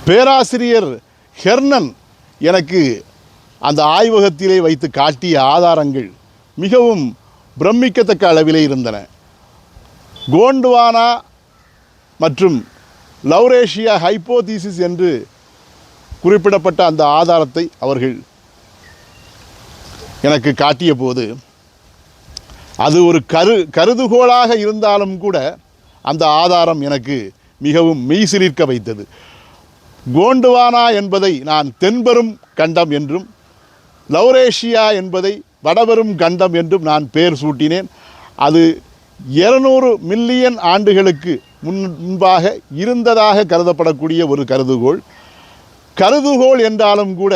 பேராசிரியர் ஹெர்னன் எனக்கு அந்த ஆய்வகத்திலே வைத்து காட்டிய ஆதாரங்கள் மிகவும் பிரமிக்கத்தக்க அளவிலே இருந்தன. கோண்ட்வானா மற்றும் லவ்ரேஷியா ஹைப்போதீசிஸ் என்று குறிப்பிடப்பட்ட அந்த ஆதாரத்தை அவர்கள் எனக்கு காட்டிய போது அது ஒரு கருதுகோளாக இருந்தாலும் கூட அந்த ஆதாரம் எனக்கு மிகவும் மெய்சிலிர்க்க வைத்தது. கோண்ட்வானா என்பதை நான் தென்பெரும் கண்டம் என்றும் லவ்ரேஷியா என்பதை வடபெரும் கண்டம் என்றும் நான் பெயர் சூட்டினேன். அது 200 மில்லியன் ஆண்டுகளுக்கு முன்பாக இருந்ததாக கருதப்படக்கூடிய ஒரு கருதுகோள் என்றாலும் கூட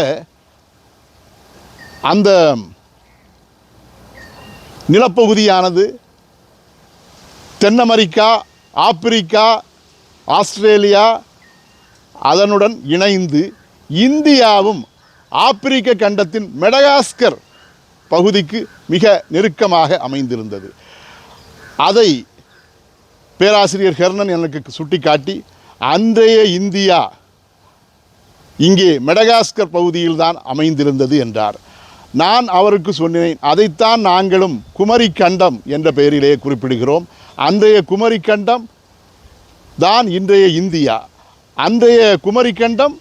அந்த நிலப்பகுதியானது தென் அமெரிக்கா, ஆப்பிரிக்கா, ஆஸ்திரேலியா அதனுடன் இணைந்து இந்தியாவும் ஆப்பிரிக்க கண்டத்தின் மெடகாஸ்கர் பகுதிக்கு மிக நெருக்கமாக அமைந்திருந்தது. அதை பேராசிரியர் ஹெர்னன் எனக்கு சுட்டிக்காட்டி அன்றைய இந்தியா இங்கே மெடகாஸ்கர் பகுதியில்தான் அமைந்திருந்தது என்றார். நான் அவருக்கு சொன்னேன், அதைத்தான் நாங்களும் குமரி கண்டம் என்ற பெயரிலே குறிப்பிடுகிறோம். அன்றைய குமரி கண்டம் தான் இன்றைய இந்தியா. அன்றைய குமரி கண்டம்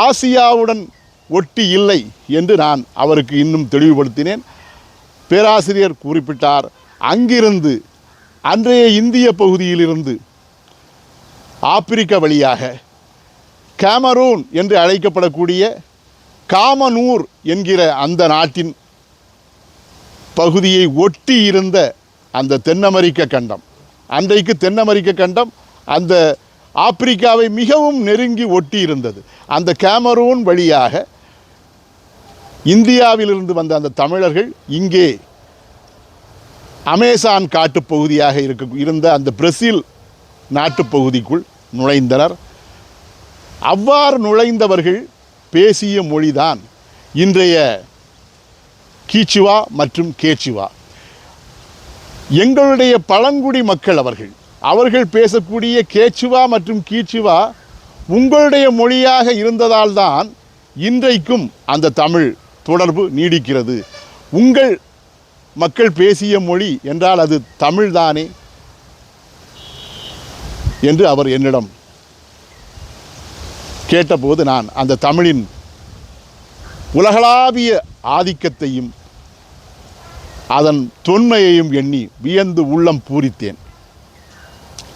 ஆசியாவுடன் ஒட்டி இல்லை என்று நான் அவருக்கு இன்னும் தெளிவுபடுத்தினேன். பேராசிரியர் குறிப்பிட்டார், அங்கிருந்து அன்றைய இந்திய பகுதியிலிருந்து ஆப்பிரிக்க வழியாக கேமரூன் என்று அழைக்கப்படக்கூடிய காமனூர் என்கிற அந்த நாட்டின் பகுதியை ஒட்டி இருந்த அந்த தென் அமெரிக்க கண்டம், அன்றைக்கு தென் அமெரிக்க கண்டம் அந்த ஆப்பிரிக்காவை மிகவும் நெருங்கி ஒட்டி இருந்தது. அந்த கேமரூன் வழியாக இந்தியாவிலிருந்து வந்த அந்த தமிழர்கள் இங்கே அமேசான் காட்டுப்பகுதியாக இருந்த அந்த பிரேசில் நாட்டுப்பகுதிக்குள் நுழைந்தனர். அவ்வாறு நுழைந்தவர்கள் பேசிய மொழிதான் இன்றைய கீச்சுவா மற்றும் கேச்சுவா. எங்களுடைய பழங்குடி மக்கள் அவர்கள் பேசக்கூடிய கேச்சுவா மற்றும் கீச்சுவா உங்களுடைய மொழியாக இருந்ததால் தான் இன்றைக்கும் அந்த தமிழ் தொடர்பு நீடிக்கிறது. உங்கள் மக்கள் பேசிய மொழி என்றால் அது தமிழ்தானே என்று அவர் என்னிடம் கேட்டபோது நான் அந்த தமிழின் உலகளாவிய ஆதிக்கத்தையும் அதன் தொன்மையையும் எண்ணி வியந்து உள்ளம் பூரித்தேன்.